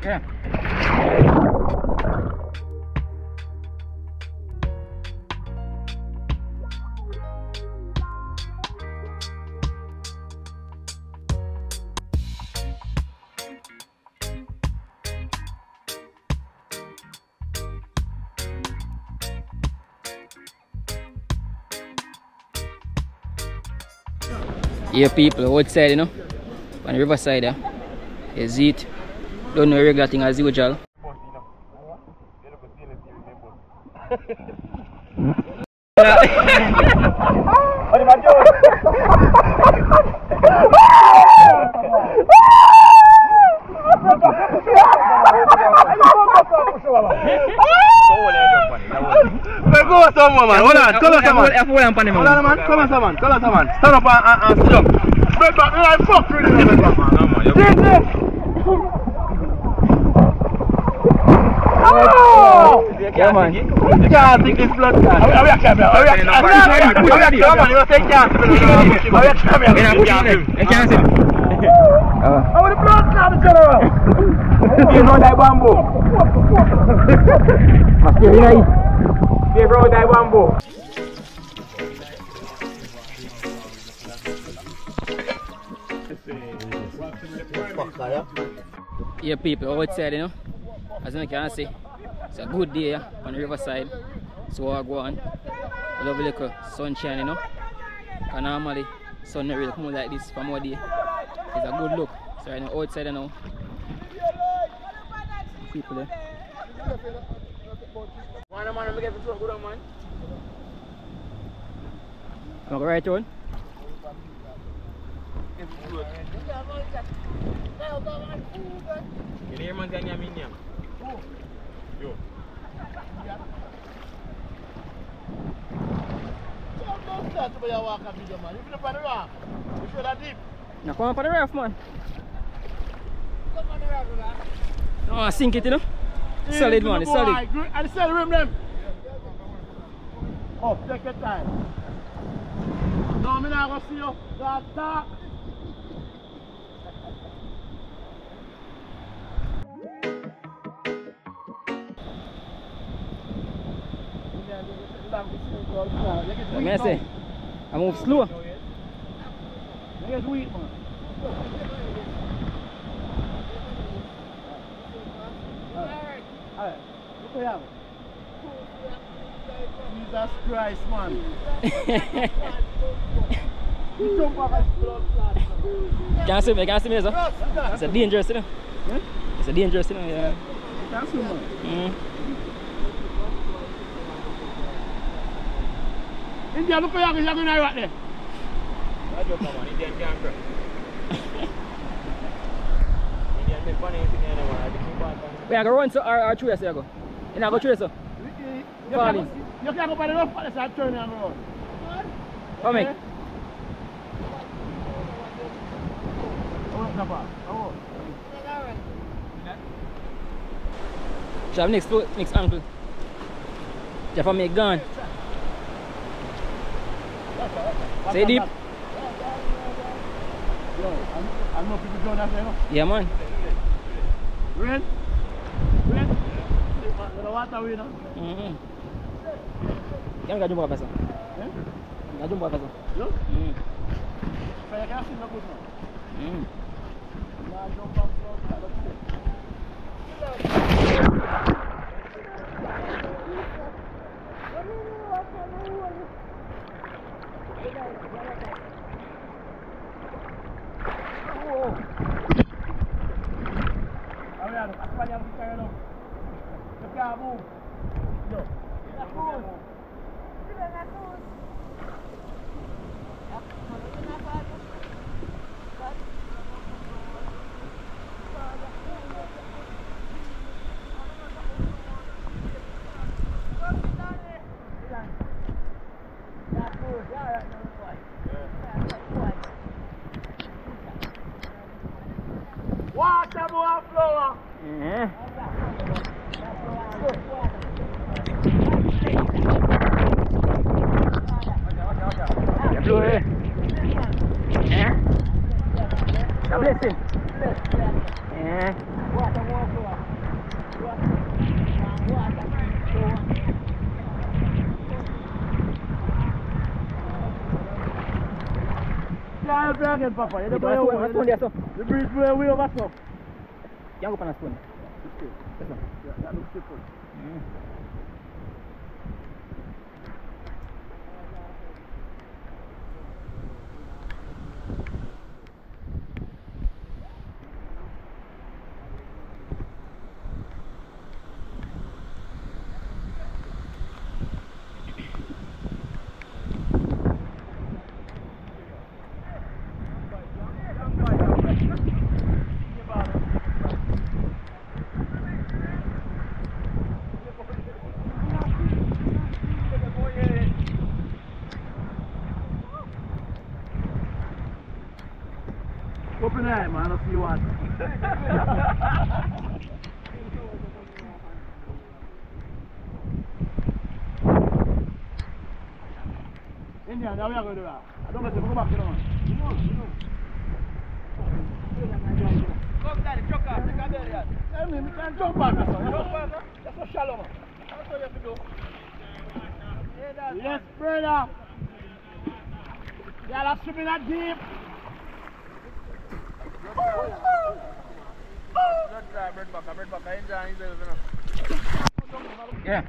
Yeah. Yeah, people outside, you know, on the riverside there, is it. Don't know regular thing as usual. Hold on, man. Stand up and sit up. Bed back, like fuck really. No, man. Yeah, man. You can't take this blood clot. You can't see. How the blood clot is general? You know that bamboo. Must be right. You know that bamboo. Yeah, people outside, you know, as you can see, it's a good day on the riverside. So I go on, a lovely little sunshine, you know. And normally, sun not really come like this for more day. It's a good look. So right now, outside, you know, people there. Man, let me get this one good, man. I'm go right on. Ini man kan yamin yam. Yo. Now come up on the raft, man. No, I sink it, you know. Solid, man, it's solid. And sell rim them. Oh, take your time. No, I'm not going to see you. That's dark. Let me say, I move slow. Look at wheat, man. Alright, look at him. Jesus Christ, man. Can't see me, sir. It's a dangerous, you know. It's a dangerous, you know, yeah. Can't see, man. India, look at you, you're going right there. That's your man, Indian can't cry. Indian make funny anything anymore. We are going to run to our trace, you go. You not go trace, sir? You can't go by the rough place and turn and go. Come here. Shall next uncle. Just for me gun. Say deep. Yo, I'm not people doing that, you know? Yeah, man. Rain? The water, you know? Yang gak jumpa apa sih? Gak jumpa apa sih? Yo? Saya kasih bagus, no? Gak jumpa apa sih? Apa yang kita lo? Kamu. Yo. Aku. Sudah aku. Water more flower. want to play again, Papa. You don't play stone, away. stone there, so. The breeze play way over top. Can't go on a stone. Yes, sir. Yeah, that looks simple. Open eye, man, let's see what. Indian, now we are going to do that. I don't let them go back, you know, man. You know. Come, Daddy, chuck off, take a belly out. Tell me, we can't jump back, that's all. That's so shallow, man. That's all you have to do. Yes, brother. Y'all are swimming that deep. Bird back, I enjoy himself, you know. Yeah.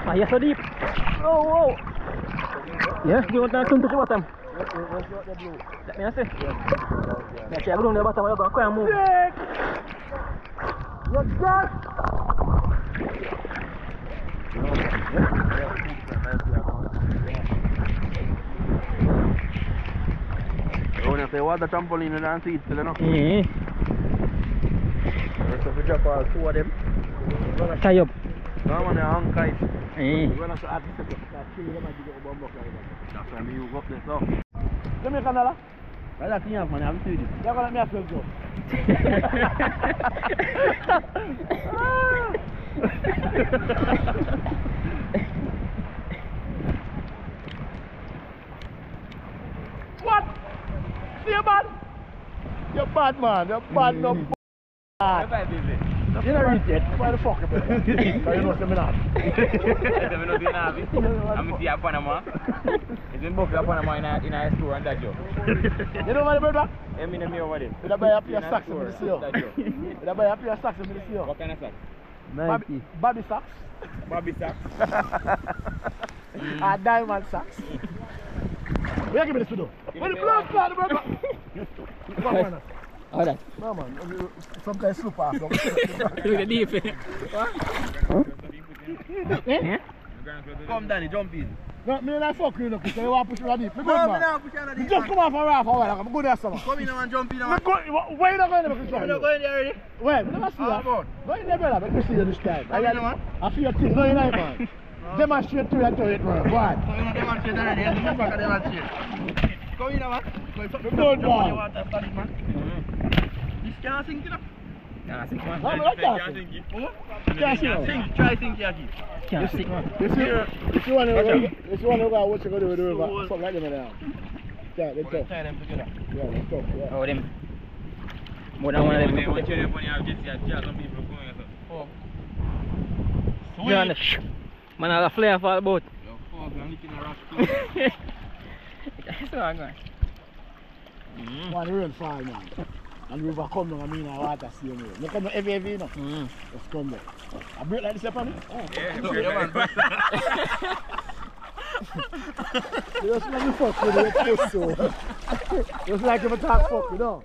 Ah, yeah, so deep. Oh, whoa. Yeah, you want to turn to the bottom? Let me see. Yeah, see, I go down to the bottom, I'm going to move. You're dead! When I say water trampoline and see it still, you know? So we drop all two of them. Tie up. No man, they hang kite. When I say at the second, that tree, they might get a bomb up like that. That's why you go up there, so. Jamaican dollar? Well, that's enough, man, I haven't seen it. You're going to let me have to go. What? See you bad? You're bad, man. You're bad, no bad. You're not rich yet. Why the fuck you better? Because you know something not. I'm not doing that. I'm in Panama. It's in book Panama in a store and that job. You know what, brother? I'm in a over there. Did I buy a pair of socks in the seal? Did I buy a pair of socks in the seal? What kind of socks? Bobby socks. Bobby socks. Diamond socks. Where give me this video? Where the blood clot, brother? Come on, All that. no man, sometimes slip off. Look at deep. Eh? Come Danny, jump in. No, me not fuck you, because you want to push me deep. Me good, No, man. no, push you You just come off a raft or what? I'm good there, summer. Come in and jump in. Where you not going to make a jump? I'm not going there already. Where? We never see that. Go in there, brother. Make me see you this time. Come in, man. I feel your thing. No, you're not, man. Demonstrate to you and tell it, man. What? So you know demonstrate already. I'm back and demonstrate. Come in, man. Good, man. This can't sink, you know. Can't sink, man. How much that? Can't sink. Try sink here, kid. Can't sink, man. If you want to go, what you going to do with the river? Something like them now. Yeah, let's go. Tie them together. Yeah, let's go. Yeah. Oh, them. More than one of them. What you're doing, I'll get you. Some people going. Oh. Sweet. Man, I'll flare for the boat. Yo, fuck, I'm licking a rock too. That's what I'm going. One rain fall, man. And the river come down and me in the water see me. You come down heavy, you know. Just come down. I break like this upon me? Yeah, man. You just let me fuck with your puss, so. Just like if I talk fuck, you know.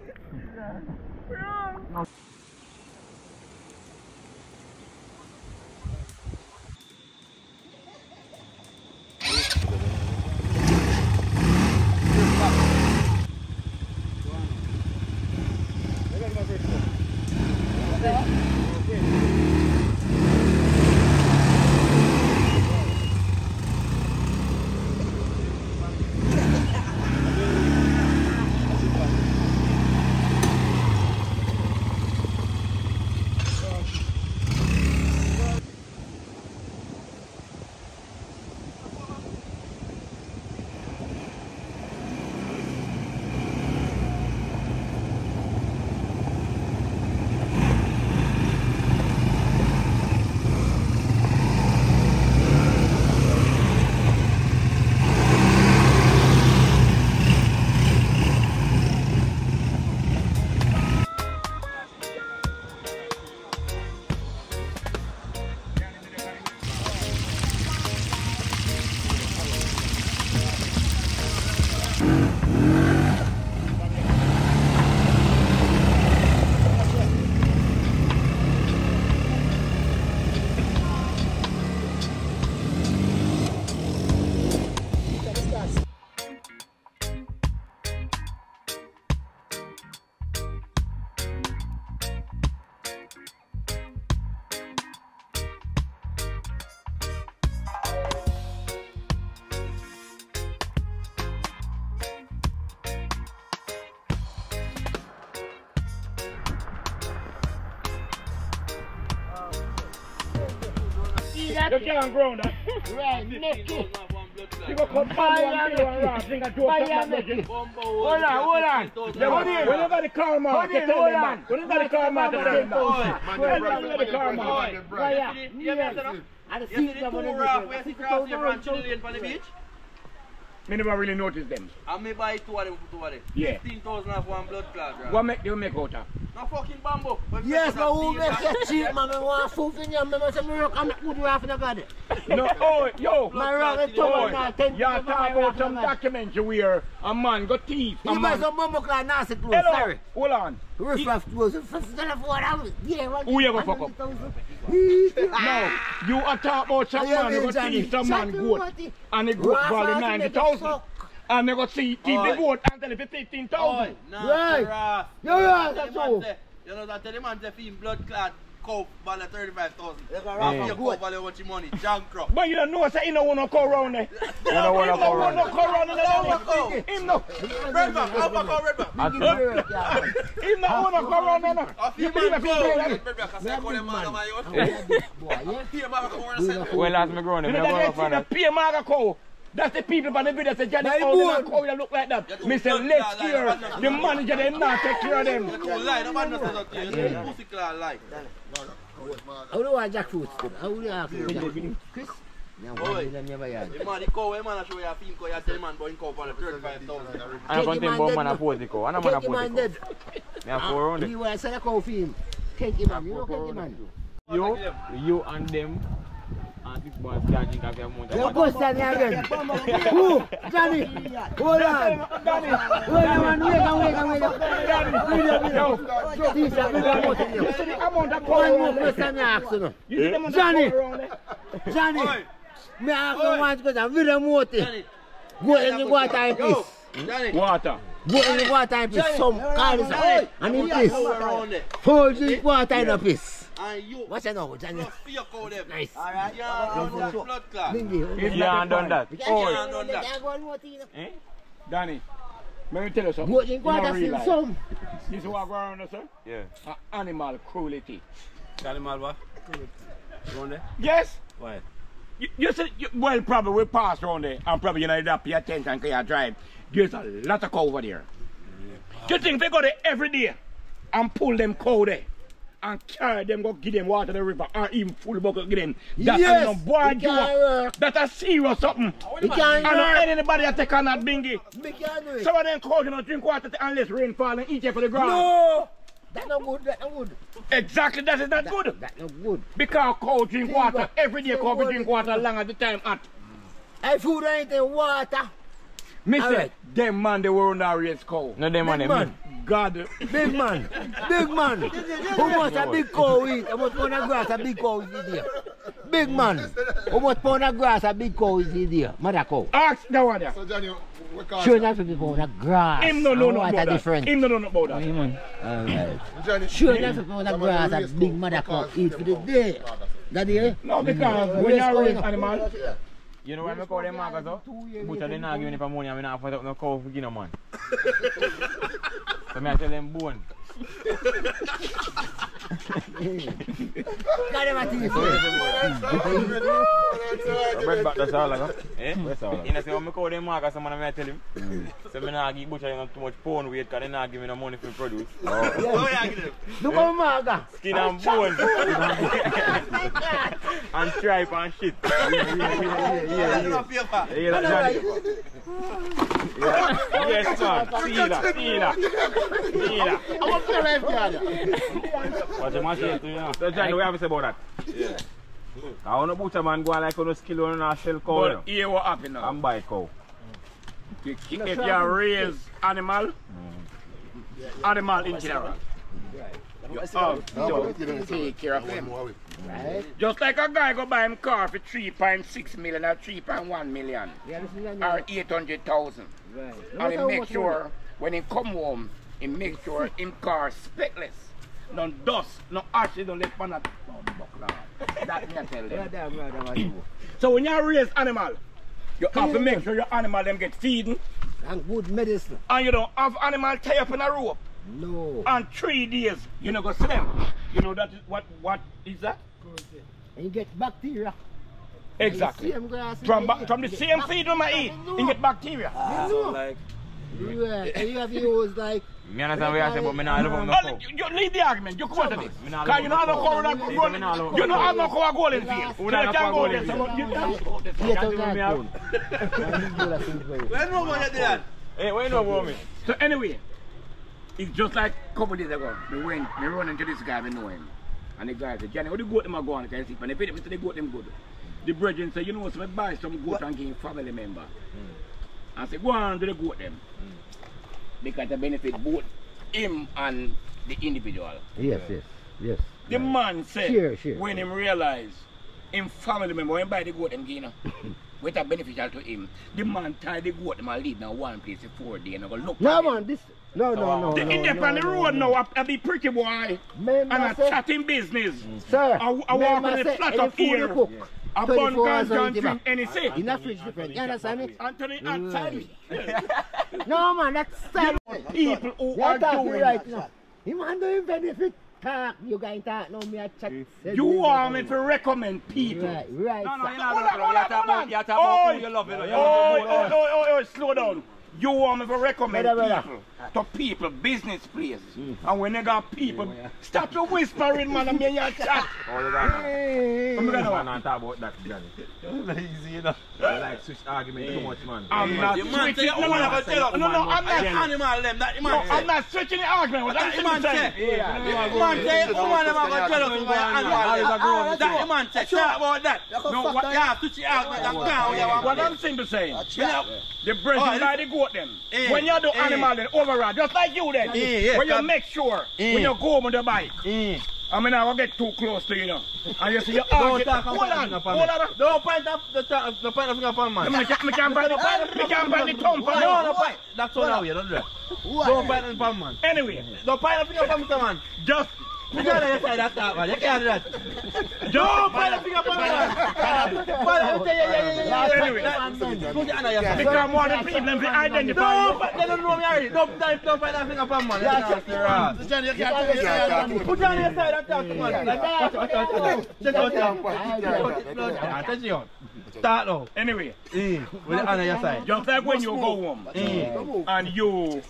You can't grow that. Right, Nicky. You go cut bad one and think I do something. Hold on. When you got the car mark, you tell them that. When you got the car mark, you tell them that. When you got the car mark. And the seats are going to be cross your branch lane on the beach. Me never really notice them. And me buy two of them. Yeah. 15,000 off one blood clot, right? What make you make out of? No fucking bamboo. yes, but who makes you cheap, man? I want food in your man. I rock and make good raft in the garden. No, oh, yo. My rock is too much now. You're talking about some documentary where a man got teeth. You buy some bumbo clan nasty clothes, Hello, sorry. hold on. Riff raff clothes. Who you gonna fuck up? No, you are talking about some man who got teeth, some man goat. And the goat value 90,000. And they got teeth the goat and tell him for 15,000. Right. You're right, that's all. You know that the man say for him blood clot cow value 35,000. Your cow value what your money, junk crop. But you don't know, say he don't want to go around there. He don't want to go around there. Him no. Redback, Alpha cow Redback. Him not want to go around there. Redback, I say call him man of my own. Well, as me growing, I'm going to find out. Pay Maga cow. That's the people on the video say Johnny Cow that look like that. Mr. Let's care. The manager them not take care of them. Lie, the man not say that to you. Pussy claw lie. How do you want jackfruit? How do you have Chris? Boy, the man the cow, the man show you a film cow, you tell the man about him cow for 35,000. I'm going to tell him man a pose the cow. I'm going to pose the cow. I'm going around it. You want to sell a cow for him? Kenky man, you know Kenky man? You and them. And this boy starting to have your money. You go stand here again. Who? Johnny. Hold on. Johnny. Wait a minute. One more question I ask you. Johnny. Me ask you one question. With the motor. Go in the water and piss. Water. Go in the water and piss. Some call this and he piss. Hold drink water and piss. What's that now, Johnny? Nice. Alright, blood clot. If you haven't done that. Danny, let me tell you something. Go drink water, still some. This is what going on, sir? Yeah. Animal cruelty. Animal what? Yes. Why? You said, well, probably we pass around there and probably you know, you don't pay attention because you drive. There's a lot of cow over there. You think they go there every day and pull them cow there and carry them, go give them water to the river or even full bucket give them? That's yes, boy that's a serious something. You can't and anybody that take on that bingy. Some of them cows don't drink water unless rain fall and eat it for the ground. No! That's not good, that's not good. Exactly, that is not good. That's not good. Because cow drink water, every day cow drink water long as the time hot. I food ain't in water. Mister, them man they were on that race cow. No, them man. God. Big man. How much a big cow eat? How much pound of grass a big cow is there? Big man. How much pound of grass a big cow is there? Mother cow. Ask that one there. So Johnny, sure not to be pound of grass. Him no know about that. Different. Him no know about that. Alright. Sure not to be pound of grass a big mother cow eat for the day. That day? No, because when you raise animal. You know when I call them markers up? Butcher they not giving me money and I not put up no cow for give no man. So I tell them bone. Got them at teeth. Bread back that's all like that. Eh? That's all. You know say when I call them markers someone I tell him. So I not give butcher too much pound weight because they not give me no money for produce. Oh yeah, give them. Look how marga. Skin and bone. And stripe and shit. Yeah, no paper. Yes, man. See that. I want to life here. What's the machine to you now? So, Johnny, what you have to say about that? Yeah. I want to butcher man go like on a skill on a shell cow. But here what happen now? And buy cow. If you raise animal in general, you have to take care of them. Right. Just like a guy go buy him car for 3.6 million or 3.1 million or 800,000. Right. And he make sure when he come home, he make sure him car speckless. No dust, no ashes, don't let pan at that me I tell them. So when you raise animal, you have to make sure your animal them get feeding. And good medicine. And you don't have animal tie up in a rope. No. And 3 days, you know go see them. You know that is what is that? And you get bacteria. Exactly. Same grass. From the same feed we might eat, you get bacteria. Like, Right. And you have to use like. me understand what you say, but me not love no cow. You leave the argument, you come to this. Me not Because you love don't have no cow that go you don't have no cow go in field. We don't have cow go in field. When no one did that? Hey, what you know about me? So anyway, it's just like a couple days ago, me run into this guy, we know him. And the guy said, Johnny, what the goat them are going to see? And they feed them, the goat them good. The brethren said, you know what, so I buy some goat and give family member. And say, go on to the goat them. Because they benefit both him and the individual. Yes. The man said, Sure. when him realize him family member, when buy the goat them gain, which are beneficial to him, the man tie the goat them and lead now one place for 4 days and go look. No man, this. No. The Indian on the road now, I be pretty boy, and I chat in business. Sir, I walk on the flat up here. I burn guns and drink anything. In a fridge different. You understand me? Anthony outside. No man, that's sad. People who You're are talking doing right now. You man doing benefit talk. You guys talk now. Me a chat. you want me to recommend people. Right. No, you're not Hold on. who you love. Oh, slow down. You want me to recommend people, business places. And when they got people, stop your whispering, man, and me in your chat. I'm not talk about that, Johnny. Easy enough. Like switch argument too much, man. I'm not switching. No, I'm not. Animal them, that man I'm not switching the argument. that man say. Man say, woman them are going to tell us about animal. That man say, talk about that. No, what you have to switch argument. What I'm simply saying, the brethren by the goat them. When you do animal then override, just like you then. When you make sure, when you go home on the bike. I mean, I will get too close to you now. And you see your arm. Hold on. Don't point the finger upon man. I can't find the thumb. No point. That's all now, you don't do that. Don't point the upon man. Anyway. Don't point the finger upon man. Just. You can't say that, man. You can't do that. Don't point the finger upon man. Anyway. Because more than people them identify. They don't know me already. Don't point the finger upon man. Put down your side and talk to man. Check out attention. Start now. Anyway. With the hand on your side. Just like when you go home and you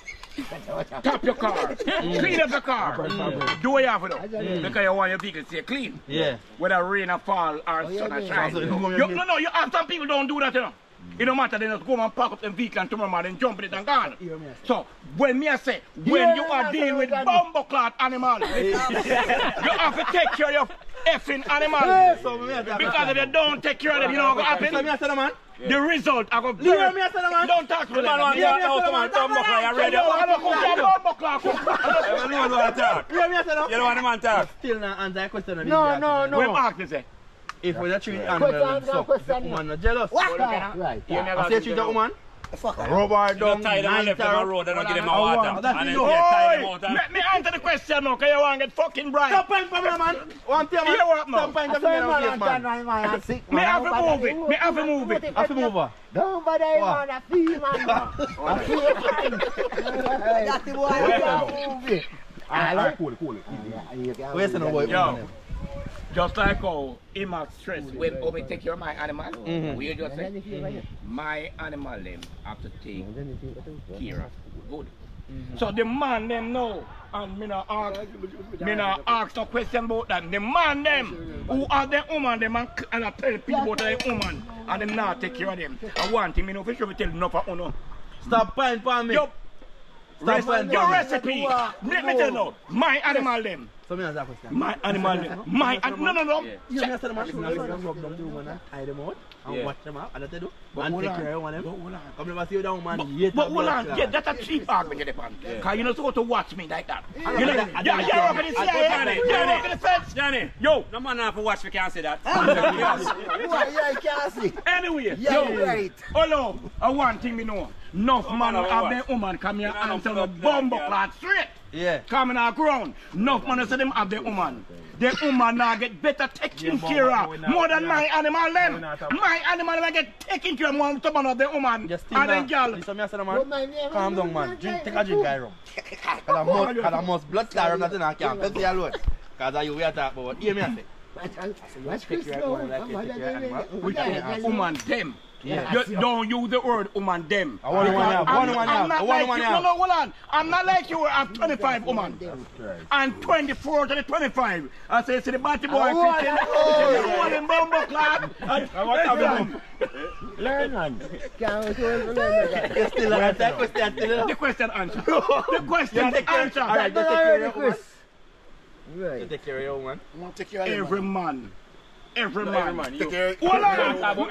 tap your car, clean up your car, do what you have to do because you want your vehicle to stay clean. Yeah. Whether rain or fall or sun or shine. No, you have some people don't do that, you know. It don't matter, they just go and pack up them vehicle and tomorrow morning jump in it and gone. So, when me I say, when you are dealing with bumbo-clad animals, you have to take care of your effing animals. Because if you don't take care of them, you know what happen? The result, I go don't talk to them. You don't want the man talk. Still not answer that question. No. When Mark they say, if we treat animals so, the woman not jealous. Right. I say treat the woman. Rubber down, tie them on left on the road and don't give them no water. And then me tie them out. let me answer the question now, because you want to get fucking bright. Stop paying for me, man. One thing, man. Stop paying for me, man. Me have to move it. Me have to move it. Have to move her. Don't bother him, man. I feel, man. I feel. That's the boy. Move it. Cool. Where's the boy? Yo. Just like how he must stress when we take care of my animal, we just say, my animal them have to take care of good. So the man them know, and me not ask no question about that. The man them who are the woman them and I tell people about the woman and them not take care of them. I want him, you know, for sure we tell enough of uno. Stop paying for me. Your recipe. Let me tell you now, my animal them. My animal them. No. You know what I'm saying? Rub down the woman and tie them out and watch them out. And that's what they do. And take care of them. Come never see you down, man. But hold on, yeah, that's a cheap argument, because you're not supposed to watch me like that. You're working the CIA, you're working the feds. Johnny, yo. No man have to watch, we can't say that. Yeah, can't see. Anyway, yo, hello, one thing we know. Enough man have their woman come here and tell the bumbo clad straight. Yeah. Coming out ground. Enough man say them have their woman. Their woman now get better taken care of. More than my animal them. My animal them get taken care of more than some of their woman. And then girl. Calm down, man. Take a drink, guy, rum. Because I must blood clot rum that I can't. Let's say alone. Because you we are talking about. Hear me I say. Watch Chris now. Woman them. Yeah. You don't use the word woman them. I want one now. No, hold on. I'm not like you. I'm 25 woman. And 24 to the 25. I say, see the batty boy. Learn on. The question answer. The question answer. Alright, just take care of your Right. take care of your woman. Every man. Every man. Take care. Hold on. No.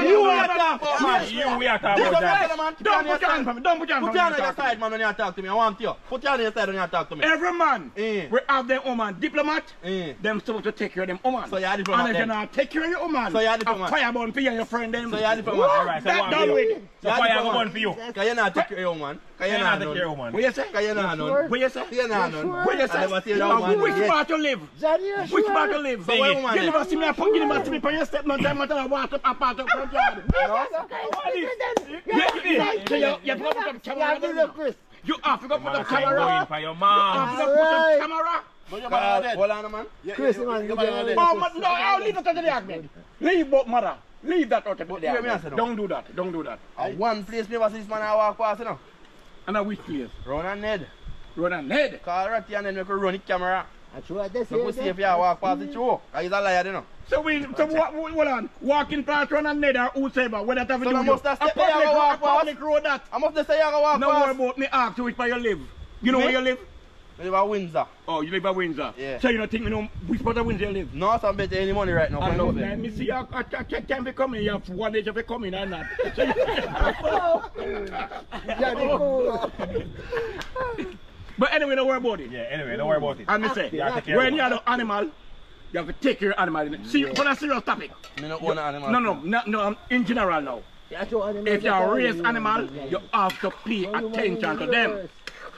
You are talking about man. You we are talking about that. Don't put your hand for me. Don't put your hand Put for your me. hand on your side, man, when you talk to me. I want you. Put your hand on your side when you talk to me. Every man, Eh. we have them woman diplomat, Eh. them supposed to take care of them woman. So you are diplomat And if you then? not take care of your woman, So you are a diplomat. fire burn for you and your friend them. So you are diplomat. Alright, so That one done for with. you. So fire go one for you. Because you not take care of your woman. Because you You not not take care of woman. What you say? Because you not none. What you say? You not none. What you say? I never see your woman. Which part you live? Which part you live? So where woman You live? never see me, you never see me on your step, no time until I walk up a part of front yard. You have to put up camera. You have to put up Man, I'm camera. going for your You mom. have to put up camera. Hold on, man. Chris, man. Oh, no, I'll leave it to the argument. Leave both mother. Leave that out of the hear me argument. answer now. Don't do that. Don't do that. One place me ever see this man I walk past, you know. And at which place? Run and Ned. Run and head. Call Ratty and then make her run the camera. That's what they So we see if you walk past the show. He's a liar, you know. So hold on. Walking past run and head or whosoever. What that have to So do I with must you? have stepped there and walk A public past. road that. I must just say you walk No more past. about me ask you which part you live. You know Me? where you live? I live at Windsor. Oh, you live at Windsor. Yeah. So you don't think me know which part of Windsor you live? No, so I'm betting any money right now. I Find know, out man. there. Me see you check time to come in. You have 1 age of you coming or not. But anyway, don't worry about it. Yeah, anyway, don't worry about it. And me say, Yeah, take care when of you have an animal, you have to take care of animal. See, for a serious topic. Me no own an animal. No, in general now. If you raise animal, you have to pay attention to them.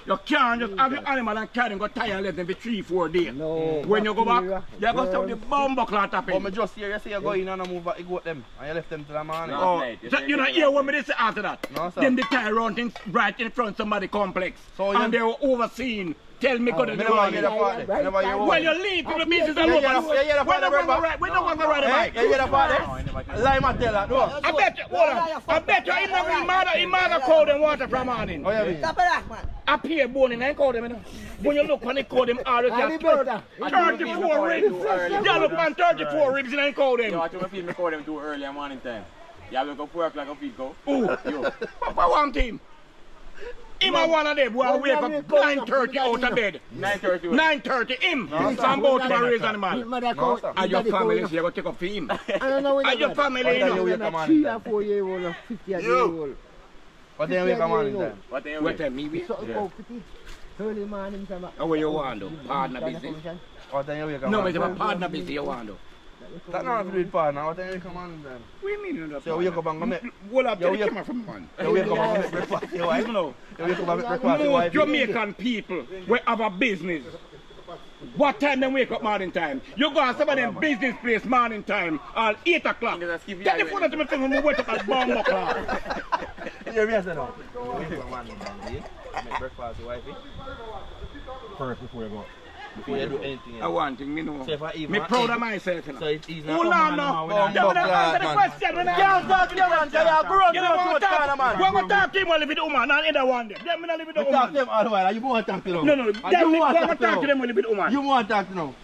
You can't just have your animal and carry them go tie and let them for 3-4 days. No. When you go back, you go stop the bomb buckle and tap But me in. just hear you say you go in and I move back, you go with them. And you left them till the morning. No. Oh, so you know, hear what me say after that? No, sir. Then they tie around things right in front of somebody complex. So you- And they were overseen. Tell me good Me in never the hear that morning. part there. Me never hear When one. you leave, people pieces all Yeah, over. yeah, yeah, When yeah, the one go ride, when the one go ride a Eh? bike. You hear that part there? Lie my tell that, no. I bet you, hold on. I bet you he mother cold and water from morning. Oh, yeah, me. I pay bone in and cold them, you know. When you look on the cold them all, you Ali got better. 34 ribs. You look on 34 ribs in and cold Yo, them. I told my feet me call them too early in morning time. You have to go work like a feet go. Ooh, Yo. what one team? Him a one of them who will wake up 9:30 out of bed. 9:30. 9:30 him. From both to raise animal. No, sir. And your family, so you go take up for him. I don't know when And your family, you know. you come on. 3 or 4 years old or 50 years old. What time you come on in time? What time What you time me be? So go pretty early morning some. How you want to? Partner business? What time you come No, on? but it's a partner business you want to. That's not a partner. What time you come on in time? What do you mean? You're So you wake up and go make. Well, up to Yo, the yo. camera from man. You wake up and go make breakfast for your wife. You know, You wake up and make breakfast for your most wife. Jamaican people we have a business. What time they wake up morning time? You go to some of them business place morning time at 8 o'clock. Take the phone out to me from wake up at bomb o'clock. You hear me I say no? You wake up and make breakfast for your wife. first before you go? Before you do anything I else. want to, me know. So if I even Me proud of myself. You know. So it's not. Hold on now. You don't answer the question. When Can't talk to them, man. They are grown. you don't want to talk, man. we want to talk to him while live with the woman, and either one them. Them not live with the You talk to woman. them all the while. You want to talk to them? No, And them you want we want to talk to them while live with the woman. You want to talk to them?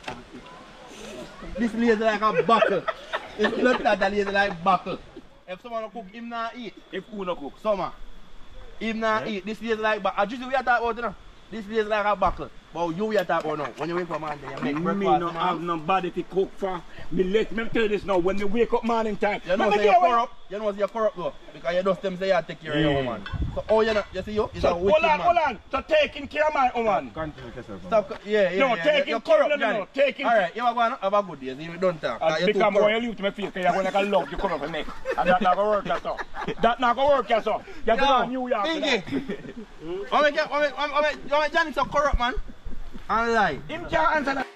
This lazy like a buckle. It's not that lazy like buckle. If someone cook, him not eat. If who no cook. Summer. Him not eat. This lazy like buckle. Just we are talking about, you know. This lazy like a buckle. But you we are talking about now. When you wake up man, you make Me breakfast. no have nobody to cook for. Me tell you this now. When me wake up morning time. You know say you're corrupt. You know say you're corrupt though. Because you just them say you take care of your woman. So oh you know, you see you? You're So a wicked man. hold on. So taking care of my woman. Continue to yourself. Stop. Yeah. No, taking you're care- corrupt, no, Johnny. taking- Alright, you are going to have a good day. You don't talk. And You're too become boy, corrupt. you leave to my face because you're going like a love you come up and neck. And that not going to work, that's all. That not going to work, that's all. You have to go to New York. for that. You make Johnny so corrupt, man. And lie. Him can't answer that.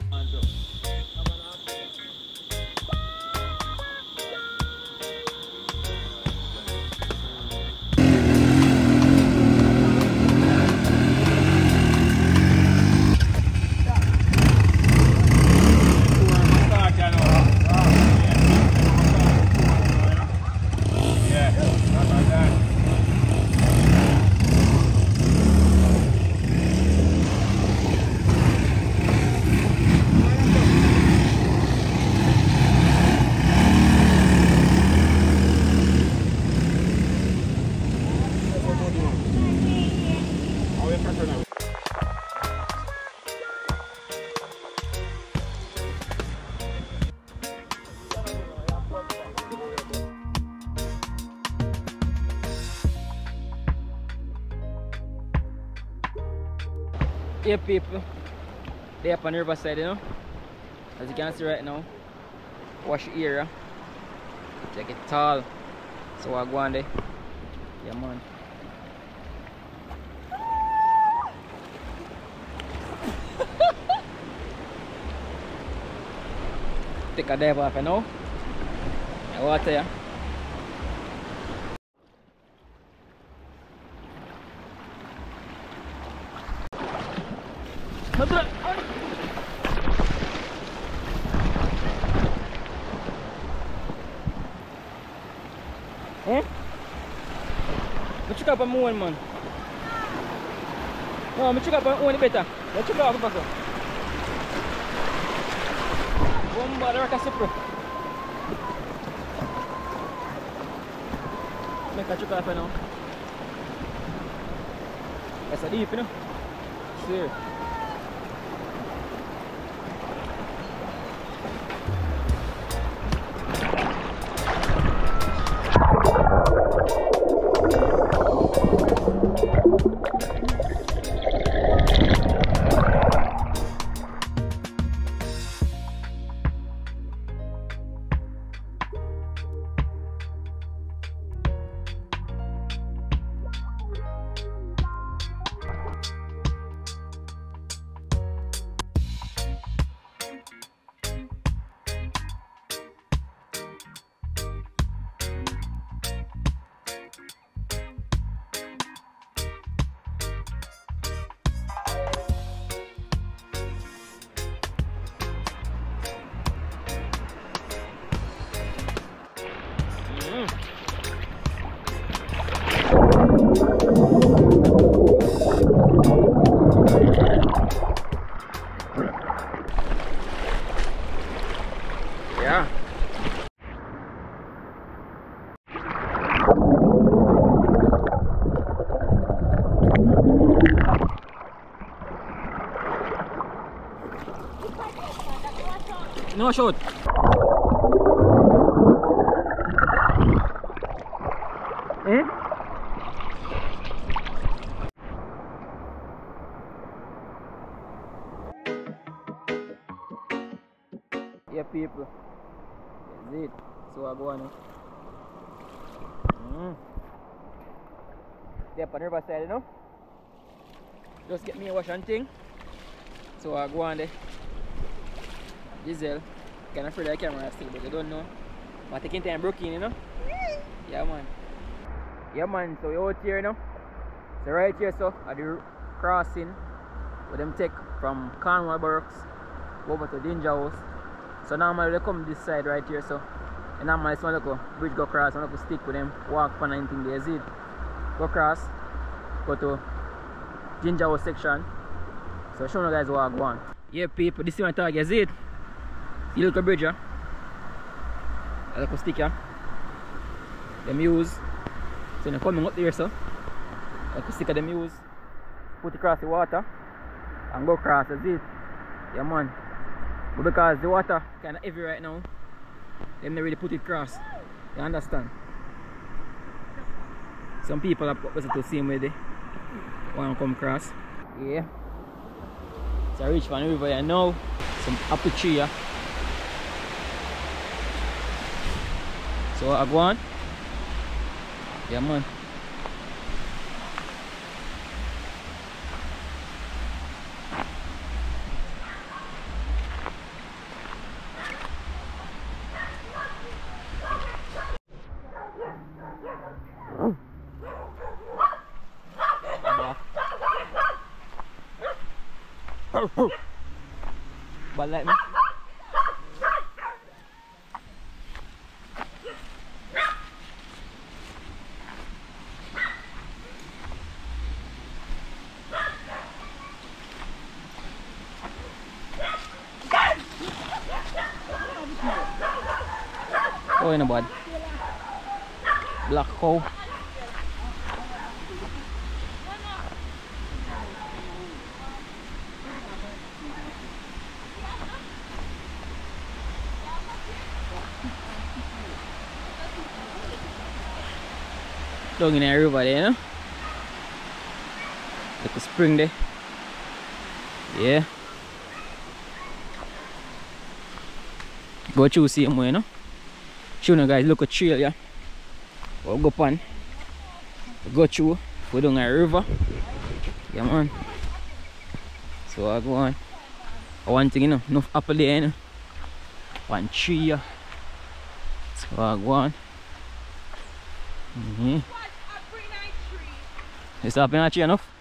Here people, they up on the riverside, you know. As you can see right now, wash area. Check it tall. So I go on there. Yeah man. Take a dive off, you know. The water, yeah. Eh? Check up on one man. No, I'm check up on one better. Let's check up on the one bar rock super. Make a check up now. That's a deep, you know. See. Yeah. No shot. Eh? Yeah, people. That's it. So I go on. Yeah, on the riverside, you know. Just get me a wash and thing. So I go on there. Diesel. Kind of afraid the camera still, but I don't know. But taking time broken, you know. Yeah, man. Yeah, man. So we're out here, you know. So right here, so at the crossing, where them take from Cornwall Barracks over to Danger House. So normally they come this side right here, so and normally it's one look bridge go across, one look stick with them, walk for 19 days, it go across, go to Ginger House section. So show you guys what I go on. Yeah people, this is my target, is it? See the little bridge here? A little stick here. Them use. So they're coming up there, so a little stick of them use. Put it across the water and go across, is it? Yeah man. But because the water kind of heavy right now, they don't really put it across. You understand? Some people are supposed to see where they want to come across. Yeah. So I reach from the river here now. Some apple tree here. So I go on. Yeah man. But let me. Oh, in a bud. Black cow. Down in the river there, you know? Like a spring there. Yeah. Go through same way, you know. Show you guys, look at trail, yeah. We'll go on. Go through. Go down a river. Yeah, man. So I go on. One thing, you know, enough apple there, you know. One tree, yeah. So I go on. You stop in a tree enough?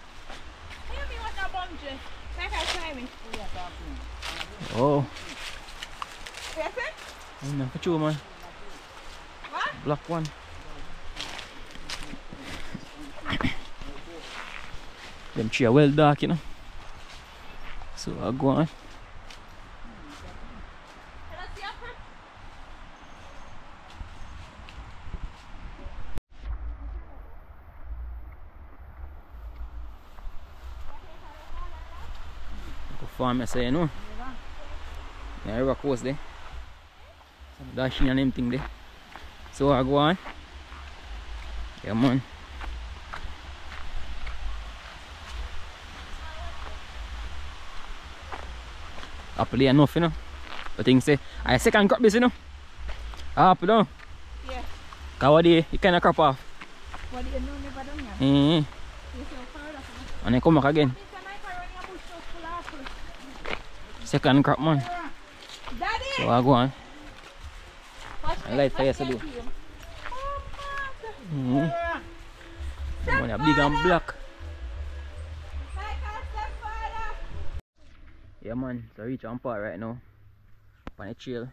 Oh. No, for sure, man. What? Black one. Them tree are well dark, you know. So I go on. Go farm, I say, you know. Yeah, river coast there. Some dashing and everything there. So I go on. Yeah, man. Apple there enough, you know. But things say, I second crop this, you know. Apple down. Yeah. Cause what day you kind of crop off. What do you know never done yet? And then come back again. Second crop, man. Daddy! So I go on. I like fire to do. One big and black. Yeah, man, so reach on part right now. On the trail.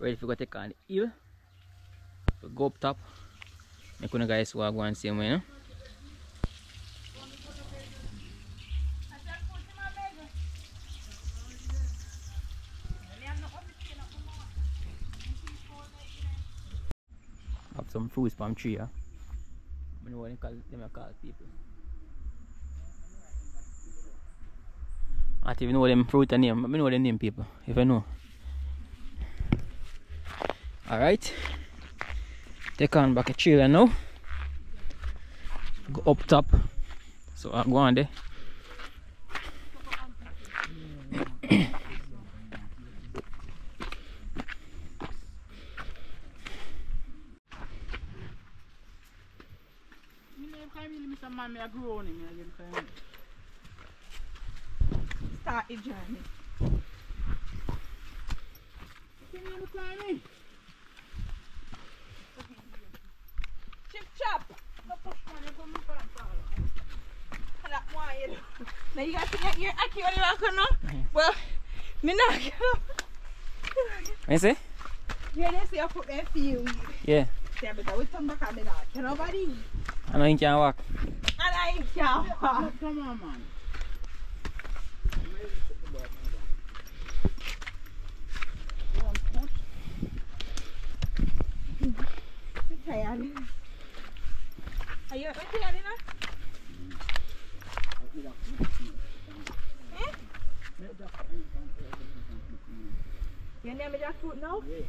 Ready to go take on the hill. So go up top. I couldn't guys walk one same way, you know? Have some fruits from tree, yeah. I know what they call people. I don't even know them fruit and name, but I know them name people, if I know. Alright. Take on back a trailer now. Go up top. So I go on there. Start the journey. Chip chop. Now you got to get your Ackeem on the back now? Well, me not. You see? Yeah, they say I put their few. Yeah. Yeah, but I will turn back on the dark. Can nobody? I know you can't walk. And I can't walk. Come on, man. Tired. Are you tired enough? You name me jackfruit now? Yes.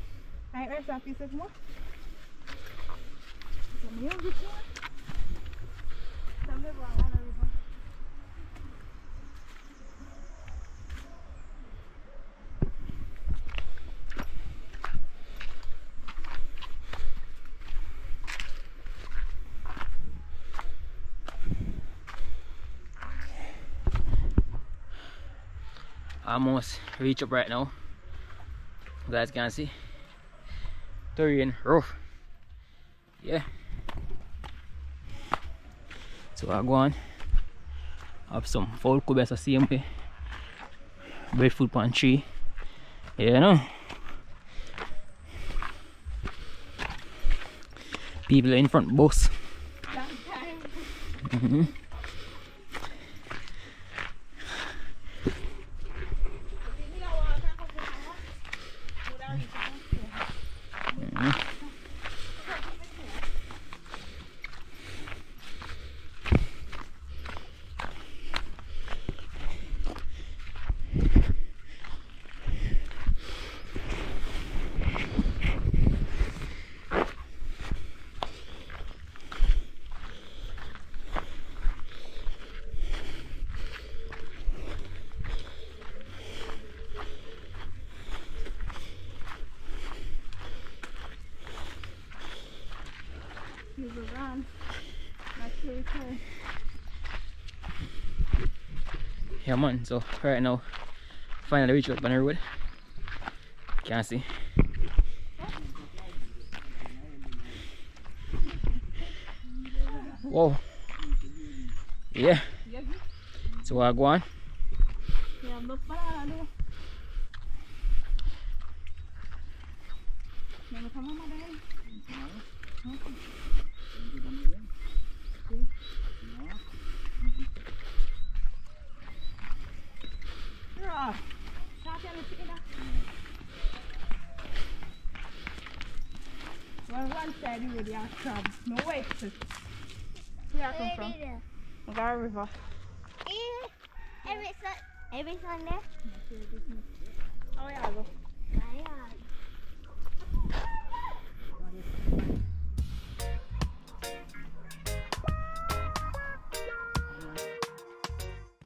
I rest a piece of more. Some young good one. Some live on a river. Almost reach up right now. You guys can see. Terrain rough. Yeah. So I go on. Have some foul cubes the same way. Breadfruit pan tree. Yeah, you know. People in front bus. You go on. That's really cool. Yeah man, so right now finally reach out Banner Road. Can't see. Whoa. Yeah. So I go on. Yeah, look banana. Never come on, madam. Well, one side you would have crab. No way. Where I come from? I got a river. Every Sunday.